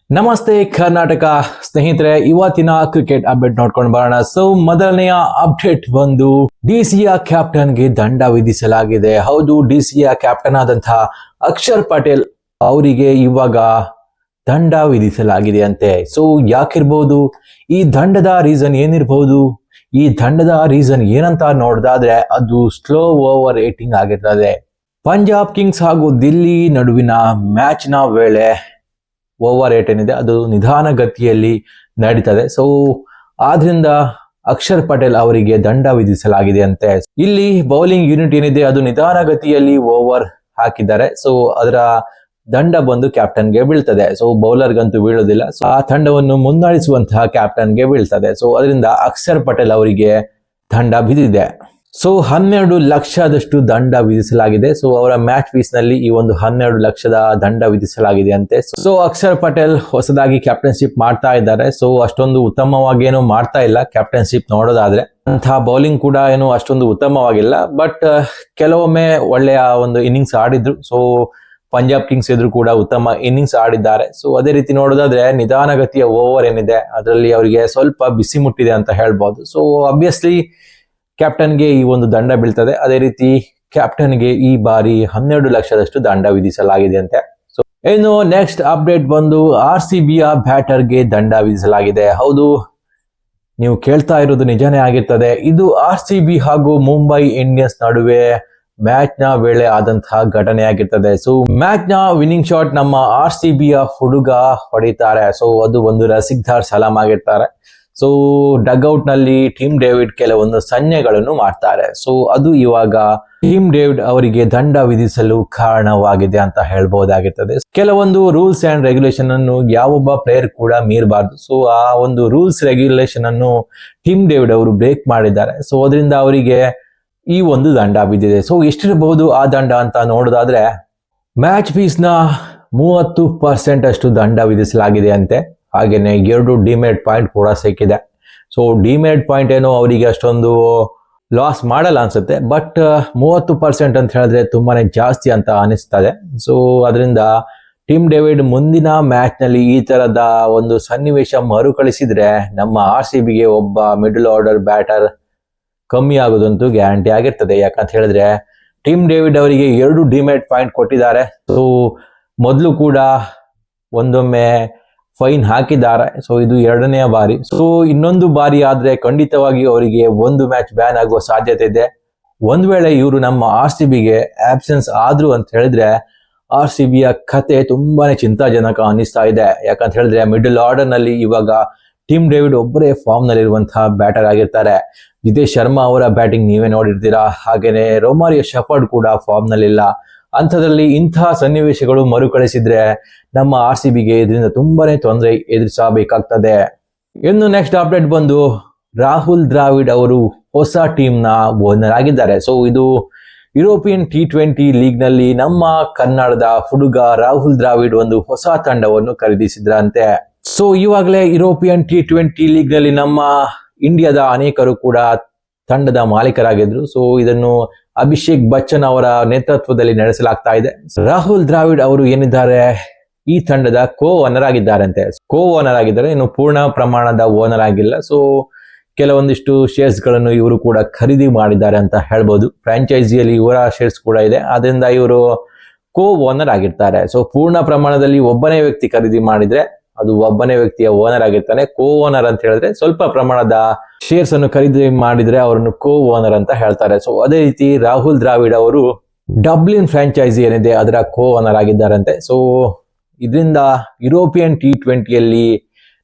ನಮಸ್ತೆ ಕರ್ನಾಟಕ ಸ್ನೇಹಿತರೆ, ಇವತ್ತಿನ ಕ್ರಿಕೆಟ್ ಅಪ್ಡೇಟ್ ನೋಡ್ಕೊಂಡು ಬರೋಣ. ಮೊದಲನೆಯ ಅಪ್ಡೇಟ್ ಬಂದು ಡಿಸಿಯ ಕ್ಯಾಪ್ಟನ್ಗೆ ದಂಡ ವಿಧಿಸಲಾಗಿದೆ. ಹೌದು, ಡಿಸಿಯ ಕ್ಯಾಪ್ಟನ್ ಆದಂತಹ ಅಕ್ಷರ್ ಪಟೇಲ್ ಅವರಿಗೆ ಇವಾಗ ದಂಡ ವಿಧಿಸಲಾಗಿದೆ ಅಂತೆ. ಯಾಕಿರ್ಬಹುದು, ಈ ದಂಡದ ರೀಸನ್ ಏನಿರಬಹುದು? ಈ ದಂಡದ ರೀಸನ್ ಏನಂತ ನೋಡ್ದಾದ್ರೆ ಅದು ಸ್ಲೋ ಓವರ್ ರೇಟಿಂಗ್ ಆಗಿರ್ತದೆ. ಪಂಜಾಬ್ ಕಿಂಗ್ಸ್ ಹಾಗೂ ದಿಲ್ಲಿ ನಡುವಿನ ಮ್ಯಾಚ್ ನ ವೇಳೆ ಓವರ್ ರೇಟ್ ಏನಿದೆ ಅದು ನಿಧಾನ ಗತಿಯಲ್ಲಿ ನಡೀತದೆ. ಆದ್ರಿಂದ ಅಕ್ಷರ್ ಪಟೇಲ್ ಅವರಿಗೆ ದಂಡ ವಿಧಿಸಲಾಗಿದೆ ಅಂತೆ. ಇಲ್ಲಿ ಬೌಲಿಂಗ್ ಯೂನಿಟ್ ಏನಿದೆ ಅದು ನಿಧಾನ ಗತಿಯಲ್ಲಿ ಓವರ್ ಹಾಕಿದ್ದಾರೆ. ಅದರ ದಂಡ ಬಂದು ಕ್ಯಾಪ್ಟನ್ಗೆ ಬೀಳ್ತದೆ. ಬೌಲರ್ಗಂತೂ ಬೀಳೋದಿಲ್ಲ. ಆ ತಂಡವನ್ನು ಮುನ್ನಡೆಸುವಂತಹ ಕ್ಯಾಪ್ಟನ್ಗೆ ಬೀಳ್ತದೆ. ಅದರಿಂದ ಅಕ್ಷರ್ ಪಟೇಲ್ ಅವರಿಗೆ ದಂಡ ಬಿದ್ದಿದೆ. 12 ಲಕ್ಷದಷ್ಟು ದಂಡ ವಿಧಿಸಲಾಗಿದೆ. ಅವರ ಮ್ಯಾಚ್ ಫೀಸ್ ನಲ್ಲಿ ಈ ಒಂದು 12 ಲಕ್ಷದ ದಂಡ ವಿಧಿಸಲಾಗಿದೆ ಅಂತೆ. ಅಕ್ಷರ್ ಪಟೇಲ್ ಹೊಸದಾಗಿ ಕ್ಯಾಪ್ಟನ್ಶಿಪ್ ಮಾಡ್ತಾ ಇದ್ದಾರೆ. ಅಷ್ಟೊಂದು ಉತ್ತಮವಾಗಿ ಏನು ಮಾಡ್ತಾ ಇಲ್ಲ ಕ್ಯಾಪ್ಟನ್ಶಿಪ್ ನೋಡೋದಾದ್ರೆ. ಅಂತಹ ಬೌಲಿಂಗ್ ಕೂಡ ಏನು ಅಷ್ಟೊಂದು ಉತ್ತಮವಾಗಿಲ್ಲ. ಬಟ್ ಕೆಲವೊಮ್ಮೆ ಒಳ್ಳೆಯ ಒಂದು ಇನ್ನಿಂಗ್ಸ್ ಆಡಿದ್ರು. ಪಂಜಾಬ್ ಕಿಂಗ್ಸ್ ಎದುರು ಕೂಡ ಉತ್ತಮ ಇನ್ನಿಂಗ್ಸ್ ಆಡಿದ್ದಾರೆ. ಅದೇ ರೀತಿ ನೋಡೋದಾದ್ರೆ ನಿಧಾನಗತಿಯ ಓವರ್ ಏನಿದೆ ಅದರಲ್ಲಿ ಅವರಿಗೆ ಸ್ವಲ್ಪ ಬಿಸಿ ಮುಟ್ಟಿದೆ ಅಂತ ಹೇಳ್ಬೋದು. ಅಬ್ವಿಯಸ್ಲಿ ಕ್ಯಾಪ್ಟನ್ಗೆ ಈ ಒಂದು ದಂಡ ಬೀಳ್ತದೆ. ಅದೇ ರೀತಿ ಕ್ಯಾಪ್ಟನ್ಗೆ ಈ ಬಾರಿ 12 ಲಕ್ಷದಷ್ಟು ದಂಡ ವಿಧಿಸಲಾಗಿದೆ ಅಂತೆ. ಇನ್ನು ನೆಕ್ಸ್ಟ್ ಅಪ್ಡೇಟ್ ಬಂದು RCBಯ ಬ್ಯಾಟರ್ಗೆ ದಂಡ ವಿಧಿಸಲಾಗಿದೆ. ಹೌದು, ನೀವು ಕೇಳ್ತಾ ಇರೋದು ನಿಜಾನೇ ಆಗಿರ್ತದೆ. ಇದು RCB ಹಾಗೂ ಮುಂಬೈ ಇಂಡಿಯನ್ಸ್ ನಡುವೆ ಮ್ಯಾಚ್ ನ ವೇಳೆ ಆದಂತಹ ಘಟನೆ ಆಗಿರ್ತದೆ. ಮ್ಯಾಚ್ ನ ವಿನ್ನಿಂಗ್ ಶಾಟ್ ನಮ್ಮ RCBಯ ಹುಡುಗ ಹೊಡಿತಾರೆ. ಅದು ಒಂದು ರಸಿಕ್ದಾರ್ ಸಲಾಂ ಆಗಿರ್ತಾರೆ. ಡಗ್ಔಟ್ ನಲ್ಲಿ ಟೀಮ್ ಡೇವಿಡ್ ಕೆಲವೊಂದು ಸನ್ನೆಗಳನ್ನು ಮಾಡ್ತಾರೆ. ಅದು ಇವಾಗ ಟೀಮ್ ಡೇವಿಡ್ ಅವರಿಗೆ ದಂಡ ವಿಧಿಸಲು ಕಾರಣವಾಗಿದೆ ಅಂತ ಹೇಳ್ಬಹುದಾಗಿರ್ತದೆ. ಕೆಲವೊಂದು ರೂಲ್ಸ್ ಅಂಡ್ ರೆಗ್ಯುಲೇಷನ್ ಅನ್ನು ಯಾವೊಬ್ಬ ಪ್ಲೇಯರ್ ಕೂಡ ಮೀರಬಾರ್ದು. ಆ ಒಂದು ರೂಲ್ಸ್ ರೆಗ್ಯುಲೇಷನ್ ಅನ್ನು ಟೀಮ್ ಡೇವಿಡ್ ಅವರು ಬ್ರೇಕ್ ಮಾಡಿದ್ದಾರೆ. ಅದರಿಂದ ಅವರಿಗೆ ಈ ಒಂದು ದಂಡ ಬಿದ್ದಿದೆ. ಎಷ್ಟಿರಬಹುದು ಆ ದಂಡ ಅಂತ ನೋಡೋದಾದ್ರೆ ಮ್ಯಾಚ್ ಫೀಸ್ ನ 30% ಅಷ್ಟು ದಂಡ ವಿಧಿಸಲಾಗಿದೆ ಅಂತೆ. ಹಾಗೇನೆ 2 ಡಿಮೆರಿಟ್ ಪಾಯಿಂಟ್ ಕೂಡ ಸಿಕ್ಕಿದೆ. ಡಿಮೆರಿಟ್ ಪಾಯಿಂಟ್ ಏನೋ ಅವರಿಗೆ ಅಷ್ಟೊಂದು ಲಾಸ್ ಮಾಡಲ್ಲ ಅನ್ಸುತ್ತೆ. ಬಟ್ 30% ಅಂತ ಹೇಳಿದ್ರೆ ತುಂಬಾನೇ ಜಾಸ್ತಿ ಅಂತ ಅನಿಸ್ತದೆ. ಅದರಿಂದ ಟೀಮ್ ಡೇವಿಡ್ ಮುಂದಿನ ಮ್ಯಾಚ್ ನಲ್ಲಿ ಈ ತರದ ಒಂದು ಸನ್ನಿವೇಶ ಮರುಕಳಿಸಿದ್ರೆ ನಮ್ಮ RCBಗೆ ಒಬ್ಬ ಮಿಡಲ್ ಆರ್ಡರ್ ಬ್ಯಾಟರ್ ಕಮ್ಮಿ ಆಗೋದಂತೂ ಗ್ಯಾರಂಟಿ ಆಗಿರ್ತದೆ. ಯಾಕಂತ ಹೇಳಿದ್ರೆ ಟೀಮ್ ಡೇವಿಡ್ ಅವರಿಗೆ 2 ಡಿಮೆರಿಟ್ ಪಾಯಿಂಟ್ ಕೊಟ್ಟಿದ್ದಾರೆ. ಮೊದಲು ಕೂಡ ಒಂದೊಮ್ಮೆ ಫೈನ್ ಹಾಕಿದ್ದಾರೆ. ಇದು 2ನೇ ಬಾರಿ. ಇನ್ನೊಂದು ಬಾರಿ ಆದ್ರೆ ಖಂಡಿತವಾಗಿ ಅವರಿಗೆ ಒಂದು ಮ್ಯಾಚ್ ಬ್ಯಾನ್ ಆಗುವ ಸಾಧ್ಯತೆ ಇದೆ. ಒಂದ್ ವೇಳೆ ಇವರು ನಮ್ಮ RCBಗೆ ಆಬ್ಸೆನ್ಸ್ ಆದ್ರು ಅಂತ ಹೇಳಿದ್ರೆ RCBಯ ಕತೆ ತುಂಬಾನೇ ಚಿಂತಾಜನಕ ಅನಿಸ್ತಾ ಇದೆ. ಯಾಕಂತ ಹೇಳಿದ್ರೆ ಮಿಡಲ್ ಆರ್ಡರ್ ನಲ್ಲಿ ಇವಾಗ ಟೀಮ್ ಡೇವಿಡ್ ಒಬ್ಬರೇ ಫಾರ್ಮ್ ನಲ್ಲಿ ಇರುವಂತಹ ಬ್ಯಾಟರ್ ಆಗಿರ್ತಾರೆ. ಜಿತೇಶ್ ಶರ್ಮಾ ಅವರ ಬ್ಯಾಟಿಂಗ್ ನೀವೇ ನೋಡಿರ್ತೀರಾ. ಹಾಗೇನೆ ರೋಮಾರಿಯೋ ಶೆಫರ್ಡ್ ಕೂಡ ಫಾರ್ಮ್ ನಲ್ಲಿ ಇಲ್ಲ. ಅಂಥದ್ರಲ್ಲಿ ಇಂತಹ ಸನ್ನಿವೇಶಗಳು ಮರುಕಳಿಸಿದ್ರೆ ನಮ್ಮ RCBಗೆ ಇದರಿಂದ ತುಂಬಾನೇ ತೊಂದರೆ ಎದುರಿಸಬೇಕಾಗ್ತದೆ. ಇನ್ನು ನೆಕ್ಸ್ಟ್ ಅಪ್ಡೇಟ್ ಬಂದು ರಾಹುಲ್ ದ್ರಾವಿಡ್ ಅವರು ಹೊಸ ಟೀಮ್ ನ ಓನರ್ ಆಗಿದ್ದಾರೆ. ಇದು ಯುರೋಪಿಯನ್ T20 ಲೀಗ್ ನಲ್ಲಿ ನಮ್ಮ ಕನ್ನಡದ ಹುಡುಗ ರಾಹುಲ್ ದ್ರಾವಿಡ್ ಒಂದು ಹೊಸ ತಂಡವನ್ನು ಖರೀದಿಸಿದ್ರಂತೆ. ಇವಾಗಲೇ ಯುರೋಪಿಯನ್ T20 ಲೀಗ್ ನಲ್ಲಿ ನಮ್ಮ ಇಂಡಿಯಾದ ಅನೇಕರು ಕೂಡ ತಂಡದ ಮಾಲೀಕರಾಗಿದ್ರು. ಇದನ್ನು ಅಭಿಷೇಕ್ ಬಚ್ಚನ್ ಅವರ ನೇತೃತ್ವದಲ್ಲಿ ನಡೆಸಲಾಗ್ತಾ ಇದೆ. ರಾಹುಲ್ ದ್ರಾವಿಡ್ ಅವರು ಏನಿದ್ದಾರೆ ಈ ತಂಡದ ಕೋ ಓನರ್ ಆಗಿದ್ದಾರಂತೆ. ಕೋ ಓನರ್ ಆಗಿದ್ದಾರೆ, ಇನ್ನು ಪೂರ್ಣ ಪ್ರಮಾಣದ ಓನರ್ ಆಗಿಲ್ಲ. ಕೆಲವೊಂದಿಷ್ಟು ಶೇರ್ಸ್ ಗಳನ್ನು ಇವರು ಕೂಡ ಖರೀದಿ ಮಾಡಿದ್ದಾರೆ ಅಂತ ಹೇಳ್ಬೋದು. ಫ್ರಾಂಚೈಸಿಯಲ್ಲಿ ಇವರ ಶೇರ್ಸ್ ಕೂಡ ಇದೆ. ಅದರಿಂದ ಇವರು ಕೋ ಓನರ್ ಆಗಿರ್ತಾರೆ. ಪೂರ್ಣ ಪ್ರಮಾಣದಲ್ಲಿ ಒಬ್ಬನೇ ವ್ಯಕ್ತಿ ಖರೀದಿ ಮಾಡಿದ್ರೆ ಅದು ಒಬ್ಬನೇ ವ್ಯಕ್ತಿಯ ಓನರ್ ಆಗಿರ್ತಾನೆ. ಕೋ ಓನರ್ ಅಂತ ಹೇಳಿದ್ರೆ ಸ್ವಲ್ಪ ಪ್ರಮಾಣದ ಶೇರ್ಸ್ ಅನ್ನು ಖರೀದಿ ಮಾಡಿದ್ರೆ ಅವರನ್ನು ಕೋ ಓನರ್ ಅಂತ ಹೇಳ್ತಾರೆ. ಅದೇ ರೀತಿ ರಾಹುಲ್ ದ್ರಾವಿಡ್ ಅವರು ಡಬ್ಲಿನ್ ಫ್ರಾಂಚೈಸಿ ಏನಿದೆ ಅದರ ಕೋ ಓನರ್ ಆಗಿದ್ದಾರಂತೆ. ಇದರಿಂದ ಯುರೋಪಿಯನ್ T20ಯಲ್ಲಿ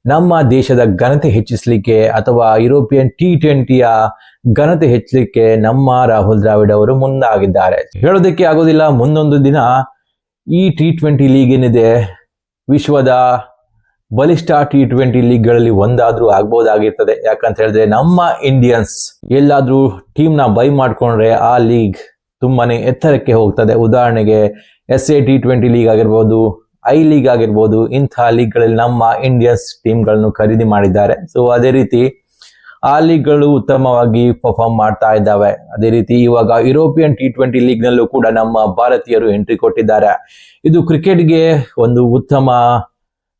ನಮ್ಮ ದೇಶದ ಘನತೆ ಹೆಚ್ಚಿಸಲಿಕ್ಕೆ ಅಥವಾ ಯುರೋಪಿಯನ್ T20ಯ ಘನತೆ ಹೆಚ್ಚಲಿಕ್ಕೆ ನಮ್ಮ ರಾಹುಲ್ ದ್ರಾವಿಡ್ ಅವರು ಮುಂದಾಗಿದ್ದಾರೆ. ಹೇಳೋದಕ್ಕೆ ಆಗೋದಿಲ್ಲ, ಮುಂದೊಂದು ದಿನ ಈ T20 ಲೀಗ್ ಏನಿದೆ ವಿಶ್ವದ ಬಲಿಷ್ಠ T20 ಲೀಗ್ ಗಳಲ್ಲಿ ಒಂದಾದ್ರೂ ಆಗ್ಬಹುದಾಗಿರ್ತದೆ. ಯಾಕಂತ ಹೇಳಿದ್ರೆ ನಮ್ಮ ಇಂಡಿಯನ್ಸ್ ಎಲ್ಲಾದ್ರೂ ಟೀಮ್ ನ ಬೈ ಮಾಡ್ಕೊಂಡ್ರೆ ಆ ಲೀಗ್ ತುಂಬಾನೇ ಎತ್ತರಕ್ಕೆ ಹೋಗ್ತದೆ. ಉದಾಹರಣೆಗೆ SA T20 ಲೀಗ್ ಆಗಿರ್ಬೋದು, ಐ ಲೀಗ್ ಆಗಿರ್ಬೋದು, ಇಂತಹ ಲೀಗ್ ಗಳಲ್ಲಿ ನಮ್ಮ ಇಂಡಿಯನ್ಸ್ ಟೀಮ್ ಗಳನ್ನು ಖರೀದಿ ಮಾಡಿದ್ದಾರೆ. ಅದೇ ರೀತಿ ಆ ಲೀಗ್ಗಳು ಉತ್ತಮವಾಗಿ ಪರ್ಫಾರ್ಮ್ ಮಾಡ್ತಾ ಇದ್ದಾವೆ. ಅದೇ ರೀತಿ ಇವಾಗ ಯುರೋಪಿಯನ್ T20 ಲೀಗ್ ನಲ್ಲೂ ಕೂಡ ನಮ್ಮ ಭಾರತೀಯರು ಎಂಟ್ರಿ ಕೊಟ್ಟಿದ್ದಾರೆ. ಇದು ಕ್ರಿಕೆಟ್ಗೆ ಒಂದು ಉತ್ತಮ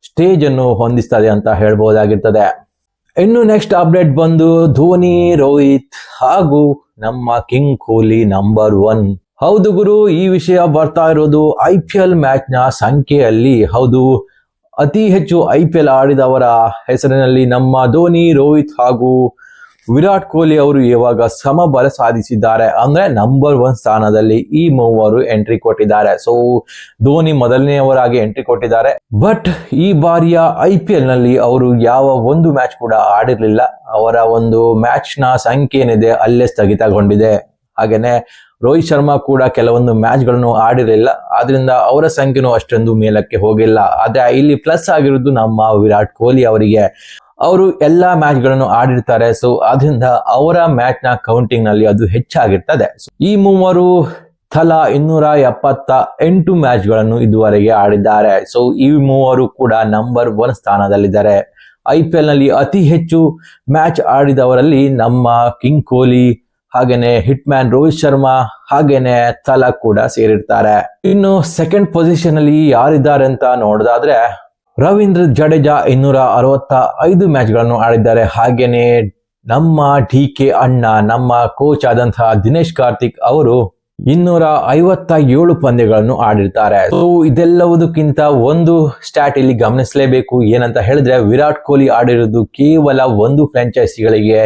ಸ್ಟೇಜ್ ಅನ್ನು ಹೊಂದಿಸ್ತದೆ ಅಂತ ಹೇಳ್ಬಹುದಾಗಿರ್ತದೆ. ಇನ್ನು ನೆಕ್ಸ್ಟ್ ಅಪ್ಡೇಟ್ ಬಂದು ಧೋನಿ, ರೋಹಿತ್ ಹಾಗೂ ನಮ್ಮ ಕಿಂಗ್ ಕೊಹ್ಲಿ ನಂಬರ್ 1. ಹೌದು ಗುರು, ಈ ವಿಷಯ ಬರ್ತಾ ಇರೋದು IPL ಮ್ಯಾಚ್ ನ ಸಂಖ್ಯೆಯಲ್ಲಿ. ಹೌದು, ಅತಿ ಹೆಚ್ಚು IPL ಆಡಿದವರ ಹೆಸರಿನಲ್ಲಿ ನಮ್ಮ ಧೋನಿ, ರೋಹಿತ್ ಹಾಗೂ ವಿರಾಟ್ ಕೊಹ್ಲಿ ಅವರು ಇವಾಗ ಸಮಬಲ ಸಾಧಿಸಿದ್ದಾರೆ. ಅಂದ್ರೆ ನಂಬರ್ 1 ಸ್ಥಾನದಲ್ಲಿ ಈ ಮೂವರು ಎಂಟ್ರಿ ಕೊಟ್ಟಿದ್ದಾರೆ. ಸೊ ಧೋನಿ ಮೊದಲನೆಯವರಾಗಿ ಎಂಟ್ರಿ ಕೊಟ್ಟಿದ್ದಾರೆ. ಬಟ್ ಈ ಬಾರಿಯ IPL ನಲ್ಲಿ ಅವರು ಯಾವ ಒಂದು ಮ್ಯಾಚ್ ಕೂಡ ಆಡಿರ್ಲಿಲ್ಲ. ಅವರ ಒಂದು ಮ್ಯಾಚ್ ನ ಸಂಖ್ಯೆ ಏನಿದೆ ಅಲ್ಲೇ ಸ್ಥಗಿತಗೊಂಡಿದೆ. ಹಾಗೇನೆ ರೋಹಿತ್ ಶರ್ಮಾ ಕೂಡ ಕೆಲವೊಂದು ಮ್ಯಾಚ್ ಗಳನ್ನು ಆಡಿರಲಿಲ್ಲ, ಆದ್ರಿಂದ ಅವರ ಸಂಖ್ಯೆನೂ ಅಷ್ಟೊಂದು ಮೇಲಕ್ಕೆ ಹೋಗಿಲ್ಲ. ಆದ್ರೆ ಇಲ್ಲಿ ಪ್ಲಸ್ ಆಗಿರೋದು ನಮ್ಮ ವಿರಾಟ್ ಕೊಹ್ಲಿ ಅವರಿಗೆ. ಅವರು ಎಲ್ಲಾ ಮ್ಯಾಚ್ ಗಳನ್ನು ಆಡಿರ್ತಾರೆ. ಸೊ ಆದ್ರಿಂದ ಅವರ ಮ್ಯಾಚ್ ನ ಕೌಂಟಿಂಗ್ ನಲ್ಲಿ ಅದು ಹೆಚ್ಚಾಗಿರ್ತದೆ. ಈ ಮೂವರು ತಲಾ 278 ಮ್ಯಾಚ್ ಗಳನ್ನು ಇದುವರೆಗೆ ಆಡಿದ್ದಾರೆ. ಸೊ ಈ ಮೂವರು ಕೂಡ ನಂಬರ್ 1 ಸ್ಥಾನದಲ್ಲಿದ್ದಾರೆ. IPL ನಲ್ಲಿ ಅತಿ ಹೆಚ್ಚು ಮ್ಯಾಚ್ ಆಡಿದವರಲ್ಲಿ ನಮ್ಮ ಕಿಂಗ್ ಕೊಹ್ಲಿ ಹಾಗೇನೆ ಹಿಟ್ ಮ್ಯಾನ್ ರೋಹಿತ್ ಶರ್ಮಾ ಹಾಗೇನೆ ತಲಕ್ ಕೂಡ ಸೇರಿರ್ತಾರೆ. ಇನ್ನು ಸೆಕೆಂಡ್ ಪೊಸಿಷನ್ ಅಲ್ಲಿ ಯಾರಿದ್ದಾರೆ ಅಂತ ನೋಡೋದಾದ್ರೆ ರವೀಂದ್ರ ಜಡೇಜಾ 265 ಮ್ಯಾಚ್ ಗಳನ್ನು ಆಡಿದ್ದಾರೆ. ಹಾಗೇನೆ ನಮ್ಮ DK ಅಣ್ಣ, ನಮ್ಮ ಕೋಚ್ ಆದಂತಹ ದಿನೇಶ್ ಕಾರ್ತಿಕ್ ಅವರು 257 ಪಂದ್ಯಗಳನ್ನು ಆಡಿರ್ತಾರೆ. ಸೊ ಇದೆಲ್ಲವುದಕ್ಕಿಂತ ಒಂದು ಸ್ಟಾಟ್ ಇಲ್ಲಿ ಗಮನಿಸಲೇಬೇಕು. ಏನಂತ ಹೇಳಿದ್ರೆ ವಿರಾಟ್ ಕೊಹ್ಲಿ ಆಡಿರೋದು ಕೇವಲ ಒಂದು ಫ್ರಾಂಚೈಸಿಗಳಿಗೆ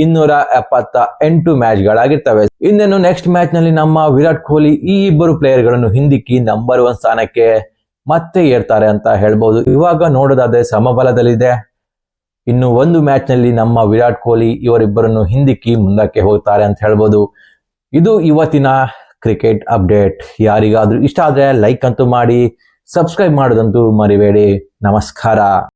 278 ಮ್ಯಾಚ್ ಗಳಾಗಿರ್ತವೆ. ಇನ್ನೇನು ನೆಕ್ಸ್ಟ್ ಮ್ಯಾಚ್ ನಲ್ಲಿ ನಮ್ಮ ವಿರಾಟ್ ಕೊಹ್ಲಿ ಈ ಇಬ್ಬರು ಪ್ಲೇಯರ್ ಗಳನ್ನು ಹಿಂದಿಕ್ಕಿ ನಂಬರ್ 1 ಸ್ಥಾನಕ್ಕೆ ಮತ್ತೆ ಏರ್ತಾರೆ ಅಂತ ಹೇಳ್ಬಹುದು. ಇವಾಗ ನೋಡೋದಾದ್ರೆ ಸಮಬಲದಲ್ಲಿದೆ. ಇನ್ನು ಒಂದು ಮ್ಯಾಚ್ ನಲ್ಲಿ ನಮ್ಮ ವಿರಾಟ್ ಕೊಹ್ಲಿ ಇವರಿಬ್ಬರನ್ನು ಹಿಂದಿಕ್ಕಿ ಮುಂದಕ್ಕೆ ಹೋಗ್ತಾರೆ ಅಂತ ಹೇಳ್ಬೋದು. ಇದು ಇವತ್ತಿನ ಕ್ರಿಕೆಟ್ ಅಪ್ಡೇಟ್. ಯಾರಿಗಾದ್ರೂ ಇಷ್ಟ ಆದ್ರೆ ಲೈಕ್ ಅಂತೂ ಮಾಡಿ, ಸಬ್ಸ್ಕ್ರೈಬ್ ಮಾಡೋದಂತೂ ಮರಿಬೇಡಿ. ನಮಸ್ಕಾರ.